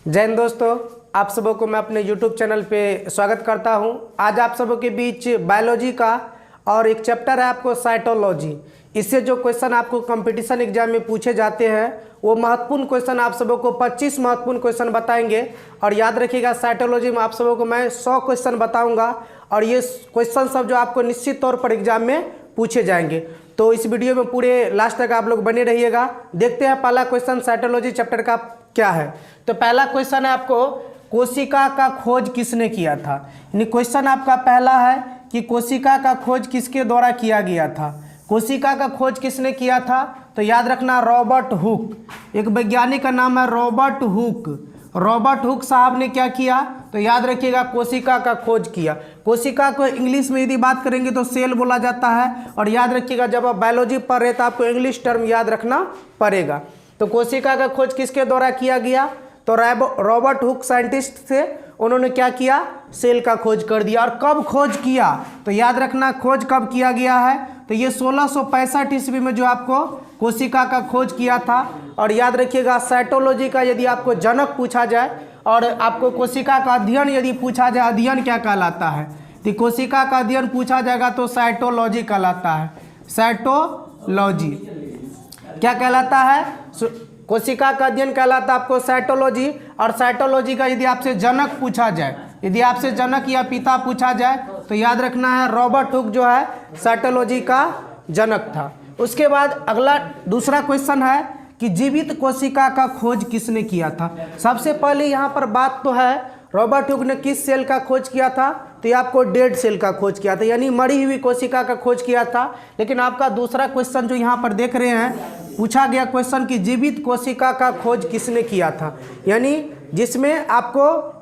जय हिंद दोस्तों, आप सबों को मैं अपने YouTube चैनल पे स्वागत करता हूं। आज आप सबों के बीच बायोलॉजी का और एक चैप्टर है आपको साइटोलॉजी। इससे जो क्वेश्चन आपको कंपटीशन एग्जाम में पूछे जाते हैं वो महत्वपूर्ण क्वेश्चन आप सबों को 25 महत्वपूर्ण क्वेश्चन बताएंगे। और याद रखिएगा, साइटोलॉजी में आप सबों को मैं 100 क्वेश्चन बताऊँगा और ये क्वेश्चन सब जो आपको निश्चित तौर पर एग्जाम में पूछे जाएंगे। तो इस वीडियो में पूरे लास्ट तक आप लोग बने रहिएगा। देखते हैं पहला क्वेश्चन साइटोलॉजी चैप्टर का क्या है। तो पहला क्वेश्चन है आपको, कोशिका का खोज किसने किया था। यानी क्वेश्चन आपका पहला है कि कोशिका का खोज किसके द्वारा किया गया था। कोशिका का खोज किसने किया था, तो याद रखना रॉबर्ट हुक। एक वैज्ञानिक का नाम है रॉबर्ट हुक। रॉबर्ट हुक साहब ने क्या किया, तो याद रखिएगा कोशिका का खोज किया। कोशिका को इंग्लिश में यदि बात करेंगे तो सेल बोला जाता है। और याद रखिएगा, जब आप बायोलॉजी पढ़ रहे तो आपको इंग्लिश टर्म याद रखना पड़ेगा। तो कोशिका का खोज किसके द्वारा किया गया, तो रॉबर्ट हुक साइंटिस्ट थे। उन्होंने क्या किया, सेल का खोज कर दिया। और कब खोज किया, तो याद रखना खोज कब किया गया है, तो ये 1665 ईस्वी में जो आपको कोशिका का खोज किया था। और याद रखिएगा, साइटोलॉजी का यदि आपको जनक पूछा जाए और आपको कोशिका का अध्ययन यदि पूछा जाए, अध्ययन क्या कहलाता है, तो कोशिका का अध्ययन पूछा जाएगा तो साइटोलॉजी कहलाता है। साइटोलॉजी क्या कहलाता है, कोशिका का अध्ययन कहलाता है आपको साइटोलॉजी। और साइटोलॉजी का यदि आपसे जनक पूछा जाए, यदि आपसे जनक या पिता पूछा जाए, तो याद रखना है रॉबर्ट हुक जो है साइटोलॉजी का जनक था। उसके बाद अगला दूसरा क्वेश्चन है कि जीवित कोशिका का खोज किसने किया था। सबसे पहले यहाँ पर बात तो है रॉबर्ट हुक ने किस सेल का खोज किया था, तो ये आपको डेड सेल का खोज किया था, यानी मरी हुई कोशिका का खोज किया था। लेकिन आपका दूसरा क्वेश्चन जो यहाँ पर देख रहे हैं, पूछा गया क्वेश्चन कि जीवित कोशिका का खोज किसने किया था, यानी जिसमें आपको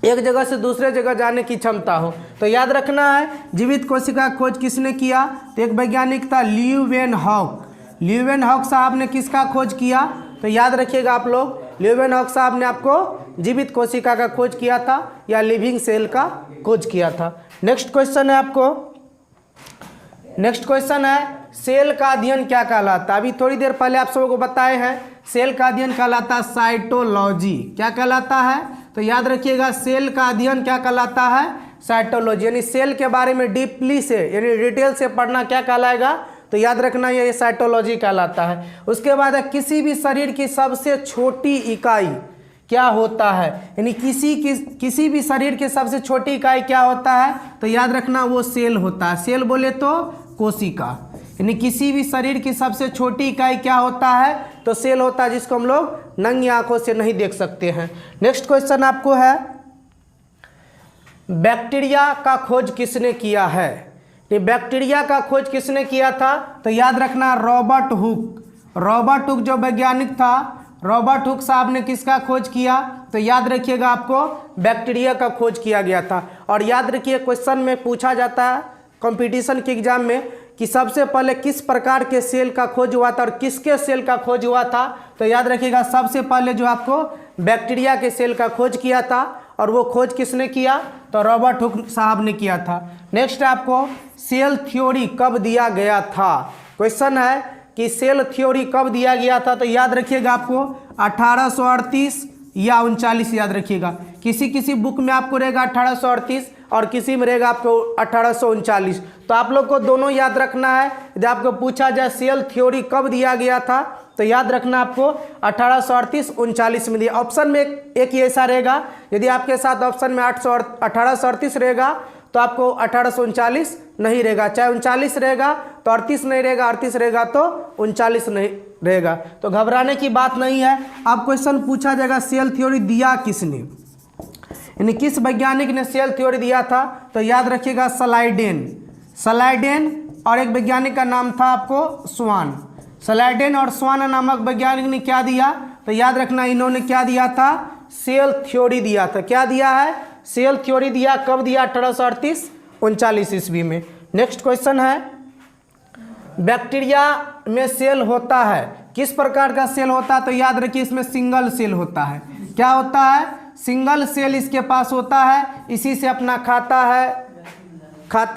एक जगह से दूसरे जगह जाने की क्षमता हो। तो याद रखना है जीवित कोशिका का खोज किसने किया, तो एक वैज्ञानिक था ल्यूवेनहॉक। ल्यूवेनहॉक साहब ने किसका खोज किया, तो याद रखिएगा आप लोग, ल्यूवेनहॉक साहब ने आपको जीवित कोशिका का खोज किया था या लिविंग सेल का खोज किया था। नेक्स्ट क्वेश्चन है आपको, नेक्स्ट क्वेश्चन है सेल का अध्ययन क्या कहलाता है। अभी थोड़ी देर पहले आप सबको बताए हैं सेल का अध्ययन कहलाता है साइटोलॉजी। क्या कहलाता है, तो याद रखिएगा सेल का अध्ययन क्या कहलाता है, साइटोलॉजी। यानी सेल के बारे में डीपली से यानी डिटेल से पढ़ना क्या कहलाएगा, तो याद रखना ये साइटोलॉजी कहलाता है। उसके बाद है किसी भी शरीर की सबसे छोटी इकाई क्या होता है, यानी किसी भी शरीर की सबसे छोटी इकाई क्या होता है, तो याद रखना वो सेल होता है। सेल बोले तो कोशिका, यानी किसी भी शरीर की सबसे छोटी इकाई क्या होता है, तो सेल होता है, जिसको हम लोग नंगी आंखों से नहीं देख सकते हैं। नेक्स्ट क्वेश्चन आपको है बैक्टीरिया का खोज किसने किया है। ये बैक्टीरिया का खोज किसने किया था, तो याद रखना रॉबर्ट हुक। रॉबर्ट हुक जो वैज्ञानिक था, रॉबर्ट हुक साहब ने किसका खोज किया, तो याद रखिएगा आपको बैक्टीरिया का खोज किया गया था। और याद रखिए क्वेश्चन में पूछा जाता है कंपटीशन के एग्जाम में कि सबसे पहले किस प्रकार के सेल का खोज हुआ था और किसके सेल का खोज हुआ था, तो याद रखिएगा सबसे पहले जो आपको बैक्टीरिया के सेल का खोज किया था। और वो खोज किसने किया, तो रॉबर्ट हुक साहब ने किया था। नेक्स्ट आपको सेल थ्योरी कब दिया गया था। क्वेश्चन है कि सेल थ्योरी कब दिया गया था, तो याद रखिएगा आपको 1838 या 39 याद रखिएगा। किसी बुक में आपको रहेगा 1838 और किसी में रहेगा आपको 1839। तो आप लोग को दोनों याद रखना है। यदि आपको पूछा जाए सेल थ्योरी कब दिया गया था, तो याद रखना आपको 1838-39 में दिया। ऑप्शन में एक ही ऐसा रहेगा, यदि आपके साथ ऑप्शन में 1838 रहेगा तो आपको 1839 नहीं रहेगा, चाहे 39 रहेगा तो 38 नहीं रहेगा, 38 रहेगा तो 39 नहीं रहेगा। तो घबराने की बात नहीं है। अब क्वेश्चन पूछा जाएगा सेल थ्योरी दिया किसने, यानी किस वैज्ञानिक ने सेल थ्योरी दिया था, तो याद रखिएगा सलाइडेन और एक वैज्ञानिक का नाम था आपको स्वान। सलाइडेन और स्वान नामक वैज्ञानिक ने क्या दिया, तो याद रखना इन्होंने क्या दिया था, सेल थ्योरी दिया था। क्या दिया है, सेल थ्योरी दिया। कब दिया, 1838-39 ईस्वी में। नेक्स्ट क्वेश्चन है बैक्टीरिया में सेल होता है, किस प्रकार का सेल होता है, तो याद रखिए इसमें सिंगल सेल होता है। क्या होता है, सिंगल सेल इसके पास होता है, इसी से अपना खाता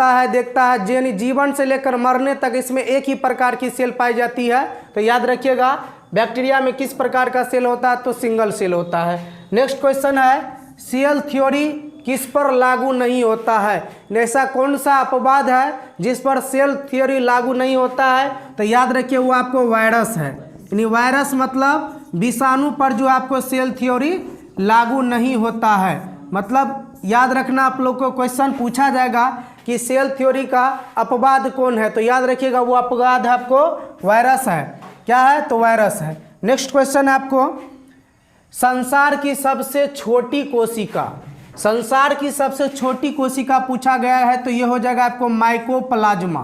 है देखता है, यानी जीवन से लेकर मरने तक इसमें एक ही प्रकार की सेल पाई जाती है। तो याद रखिएगा बैक्टीरिया में किस प्रकार का सेल होता है, तो सिंगल सेल होता है। नेक्स्ट क्वेश्चन है सेल थ्योरी किस पर लागू नहीं होता है? ऐसा कौन सा अपवाद है जिस पर सेल थ्योरी लागू नहीं होता है? तो याद रखिए वो आपको वायरस है, यानी वायरस मतलब विषाणु पर जो आपको सेल थ्योरी लागू नहीं होता है। मतलब याद रखना, आप लोग को क्वेश्चन पूछा जाएगा कि सेल थ्योरी का अपवाद कौन है, तो याद रखिएगा वो अपवाद है आपको वायरस है। क्या है? तो वायरस है। नेक्स्ट क्वेश्चन है आपको संसार की सबसे छोटी कोशिका, संसार की सबसे छोटी कोशिका पूछा गया है, तो ये हो जाएगा आपको माइकोप्लाज्मा।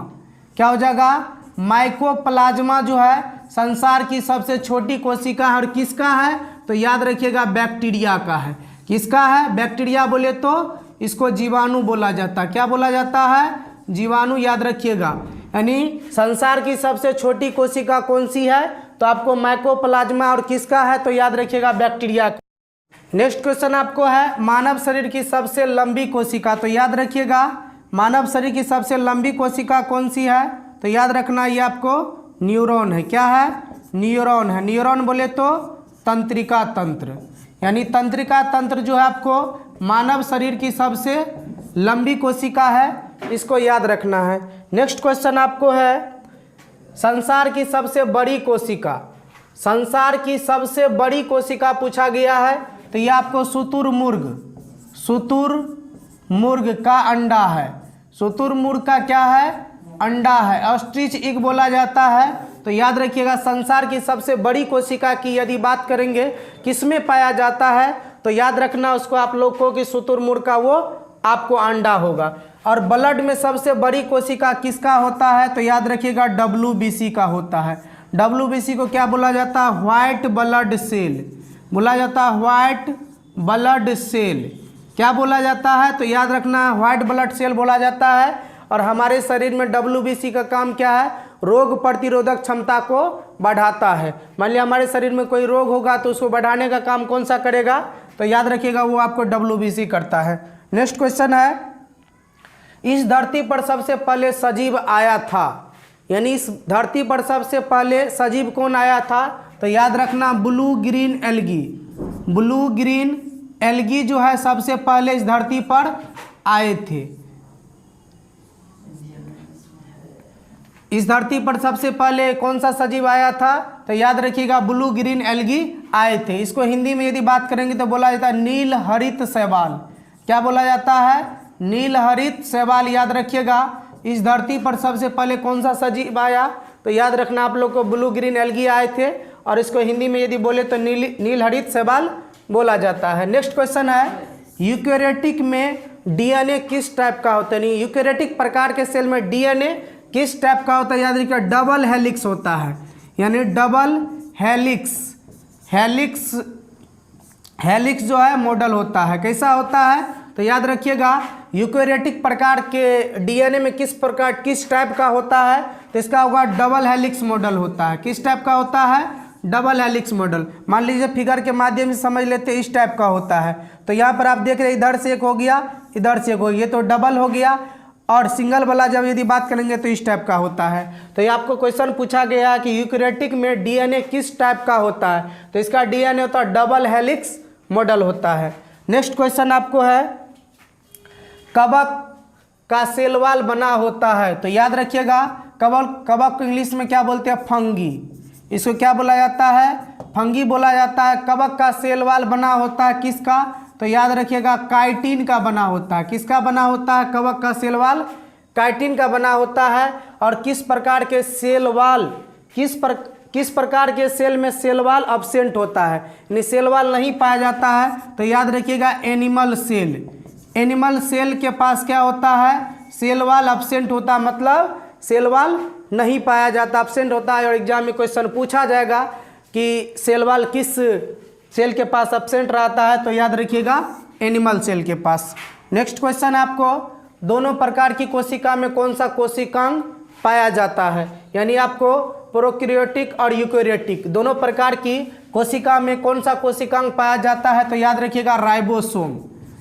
क्या हो जाएगा? माइकोप्लाज्मा जो है संसार की सबसे छोटी कोशिका है और किसका है? तो याद रखिएगा बैक्टीरिया का है। किसका है? बैक्टीरिया बोले तो इसको जीवाणु बोला जाता है। क्या बोला जाता है? जीवाणु। याद रखिएगा, यानी संसार की सबसे छोटी कोशिका कौन सी है? तो आपको माइकोप्लाज्मा। और किसका है? तो याद रखिएगा बैक्टीरिया। नेक्स्ट क्वेश्चन आपको है मानव शरीर की सबसे लंबी कोशिका, तो याद रखिएगा मानव शरीर की सबसे लंबी कोशिका कौन सी है? तो याद रखना ये आपको न्यूरॉन है। क्या है? न्यूरॉन है। न्यूरॉन बोले तो तंत्रिका तंत्र, यानी तंत्रिका तंत्र जो है आपको मानव शरीर की सबसे लंबी कोशिका है, इसको याद रखना है। नेक्स्ट क्वेश्चन आपको है संसार की सबसे बड़ी कोशिका, संसार की सबसे बड़ी कोशिका पूछा गया है, तो ये आपको शुतुरमुर्ग, शुतुरमुर्ग का अंडा है। शुतुरमुर्ग का क्या है? अंडा है। ऑस्ट्रिच एग बोला जाता है। तो याद रखिएगा संसार की सबसे बड़ी कोशिका की यदि बात करेंगे किसमें पाया जाता है, तो याद रखना उसको आप लोग को कि शुतुरमुर्ग का वो आपको अंडा होगा। और ब्लड में सबसे बड़ी कोशिका किसका होता है? तो याद रखिएगा WBC का होता है। WBC को क्या बोला जाता है? व्हाइट ब्लड सेल बोला जाता है। व्हाइट ब्लड सेल क्या बोला जाता है? तो याद रखना व्हाइट ब्लड सेल बोला जाता है। और हमारे शरीर में WBC का काम क्या है? रोग प्रतिरोधक क्षमता को बढ़ाता है। मान लिया हमारे शरीर में कोई रोग होगा तो उसको बढ़ाने का काम कौन सा करेगा? तो याद रखिएगा वो आपको WBC करता है। नेक्स्ट क्वेश्चन है इस धरती पर सबसे पहले सजीव आया था, यानी इस धरती पर सबसे पहले सजीव कौन आया था? तो याद रखना blue green algae, blue green algae जो है सबसे पहले इस धरती पर आए थे। इस धरती पर सबसे पहले कौन सा सजीव आया था? तो याद रखिएगा ब्लू ग्रीन एल्गी आए थे। इसको हिंदी में यदि बात करेंगे तो बोला जाता है नील हरित शैवाल। क्या बोला जाता है? नील हरित शैवाल। याद रखिएगा इस धरती पर सबसे पहले कौन सा सजीव आया? तो याद रखना आप लोग को ब्लू ग्रीन एल्गी आए थे, और इसको हिंदी में यदि बोले तो नील हरित शैवाल बोला जाता है। नेक्स्ट क्वेश्चन है यूकेरियोटिक में DNA किस टाइप का होता है? यूकेरियोटिक प्रकार के सेल में DNA किस टाइप का होता है? याद रखिएगा डबल हेलिक्स होता है, यानी डबल हेलिक्स। हेलिक्स जो है मॉडल होता है। कैसा होता है? तो याद रखिएगा यूकेरियोटिक प्रकार के DNA में किस टाइप का होता है? तो इसका होगा डबल हेलिक्स मॉडल होता है। किस टाइप का होता है? Double helix model. मान लीजिए फिगर के माध्यम से समझ लेते हैं, इस टाइप का होता है। तो यहाँ पर आप देख रहे हैं इधर से एक हो गया, इधर से एक हो गया, ये तो डबल हो गया। और सिंगल वाला जब यदि बात करेंगे तो इस टाइप का होता है। तो ये आपको क्वेश्चन पूछा गया है कि यूकेरियोटिक में DNA किस टाइप का होता है? तो इसका DNA होता है डबल हेलिक्स मॉडल होता है। नेक्स्ट क्वेश्चन आपको है कवक का सेल वॉल बना होता है, तो याद रखिएगा कवक को इंग्लिश में क्या बोलते हैं? फंगी। इसको क्या बोला जाता है? फंगी बोला जाता है। कवक का सेल वॉल बना होता है किसका? तो याद रखिएगा काइटिन का बना होता है। किसका बना होता है? कवक का सेल वॉल काइटिन का बना होता है। और किस प्रकार के सेल वॉल किस प्रकार के सेल में सेल वॉल एब्सेंट होता है, यानी सेल वॉल नहीं पाया जाता है? तो याद रखिएगा एनिमल सेल। एनिमल सेल के पास क्या होता है? सेल वॉल एब्सेंट होता है, मतलब सेल वॉल नहीं पाया जाता, एब्सेंट होता है। और एग्जाम में क्वेश्चन पूछा जाएगा कि सेल वॉल किस सेल के पास एब्सेंट रहता है? तो याद रखिएगा एनिमल सेल के पास। नेक्स्ट क्वेश्चन है आपको दोनों प्रकार की कोशिका में कौन सा कोशिकांग पाया जाता है? यानी आपको प्रोकैरियोटिक और यूकेरियोटिक दोनों प्रकार की कोशिका में कौन सा कोशिकांग पाया जाता है? तो याद रखिएगा राइबोसोम।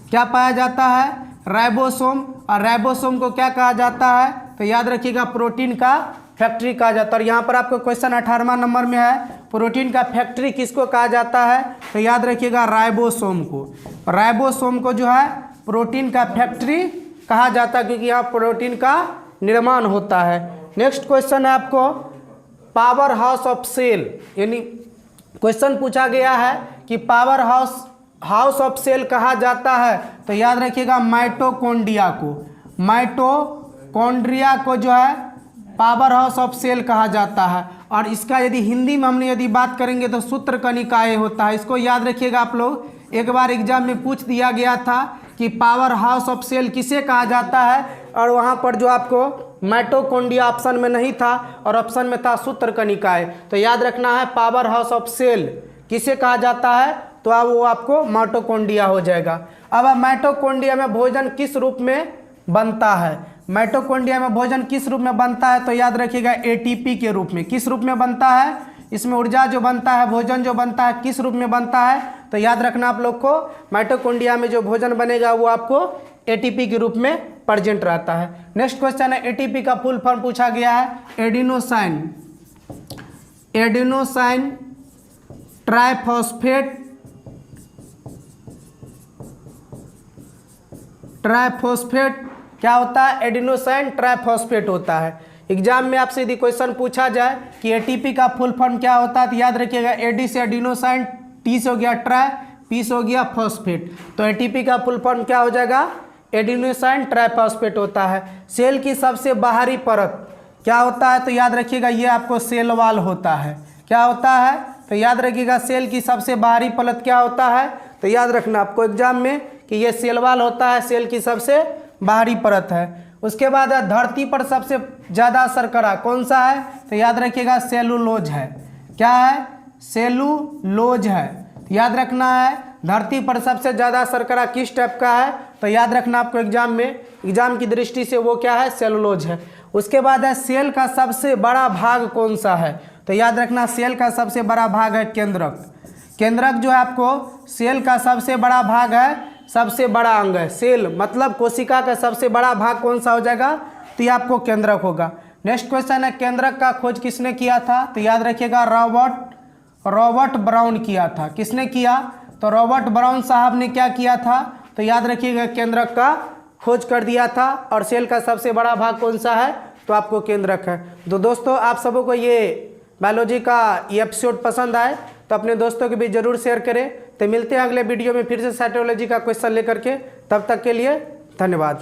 क्या पाया जाता है? राइबोसोम। और राइबोसोम को क्या कहा जाता है? तो याद रखिएगा प्रोटीन का फैक्ट्री कहा जाता है। और यहाँ पर आपको क्वेश्चन 18वां नंबर में है, प्रोटीन का फैक्ट्री किसको कहा जाता है? तो याद रखिएगा राइबोसोम को। राइबोसोम को जो है प्रोटीन का फैक्ट्री कहा जाता है, क्योंकि यहाँ प्रोटीन का निर्माण होता है। नेक्स्ट क्वेश्चन है आपको पावर हाउस ऑफ सेल, यानी क्वेश्चन पूछा गया है कि पावर हाउस ऑफ सेल कहा जाता है, तो याद रखिएगा माइटोकॉन्ड्रिया को। माइटोकॉन्ड्रिया को जो है पावर हाउस ऑफ सेल कहा जाता है। और इसका यदि हिंदी में हमने यदि बात करेंगे तो सूत्र कनिकाएं होता है। इसको याद रखिएगा आप लोग, एक बार एग्जाम में पूछ दिया गया था कि पावर हाउस ऑफ सेल किसे कहा जाता है, और वहाँ पर जो आपको माइटोकॉन्ड्रिया ऑप्शन में नहीं था और ऑप्शन में था सूत्र कनिकाएं। तो याद रखना है पावर हाउस ऑफ सेल किसे कहा जाता है, तो अब वो आपको माइटोकॉन्ड्रिया हो जाएगा। अब माइटोकॉन्ड्रिया में भोजन किस रूप में बनता है? माइटोकॉन्ड्रिया में भोजन किस रूप में बनता है? तो याद रखिएगा एटीपी के रूप में। किस रूप में बनता है? इसमें ऊर्जा जो बनता है, भोजन जो बनता है, किस रूप में बनता है? तो याद रखना आप लोग को माइटोकॉन्ड्रिया में जो भोजन बनेगा वो आपको एटीपी के रूप में प्रेजेंट रहता है। नेक्स्ट क्वेश्चन है एटीपी का फुल फॉर्म पूछा गया है, एडिनोसाइन ट्राइफॉस्फेट क्या होता है? एडिनोसाइन ट्राइफॉस्फेट होता है। एग्जाम में आपसे यदि क्वेश्चन पूछा जाए कि एटीपी का फुल फॉर्म क्या होता है, तो याद रखिएगा एडी से एडिनोसाइन, टी से हो गया ट्राई, पी से हो गया फॉस्फेट। तो एटीपी का फुल फॉर्म क्या हो जाएगा? एडिनोसाइन ट्राइफॉस्फेट होता है। सेल की सबसे बाहरी परत क्या होता है? तो याद रखिएगा ये आपको सेल वाल होता है। क्या होता है? तो याद रखिएगा सेल की सबसे बाहरी परत क्या होता है? तो याद रखना आपको एग्जाम में कि ये सेल वाल होता है, सेल की सबसे बाहरी परत है। उसके बाद धरती पर सबसे ज़्यादा शर्करा कौन सा है? तो याद रखिएगा सेलुलोज है। क्या है? सेलुलोज है। याद रखना है धरती पर सबसे ज़्यादा शर्करा किस टाइप का है? तो याद रखना आपको एग्जाम की दृष्टि से वो क्या है? सेलुलोज है। उसके बाद है सेल का सबसे बड़ा भाग कौन सा है? तो याद रखना सेल का सबसे बड़ा भाग है केंद्रक। केंद्रक जो है आपको सेल का सबसे बड़ा भाग है, सबसे बड़ा अंग है। सेल मतलब कोशिका का सबसे बड़ा भाग कौन सा हो जाएगा? तो ये आपको केंद्रक होगा। नेक्स्ट क्वेश्चन है केंद्रक का खोज किसने किया था? तो याद रखिएगा रॉबर्ट ब्राउन किया था। किसने किया? तो रॉबर्ट ब्राउन साहब ने क्या किया था? तो याद रखिएगा केंद्रक का खोज कर दिया था। और सेल का सबसे बड़ा भाग कौन सा है? तो आपको केंद्रक है। तो दोस्तों आप सबों को ये बायोलॉजी का ये एपिसोड पसंद आए तो अपने दोस्तों के बीच जरूर शेयर करें। तो मिलते हैं अगले वीडियो में फिर से साइटोलॉजी का क्वेश्चन लेकर के। तब तक के लिए धन्यवाद।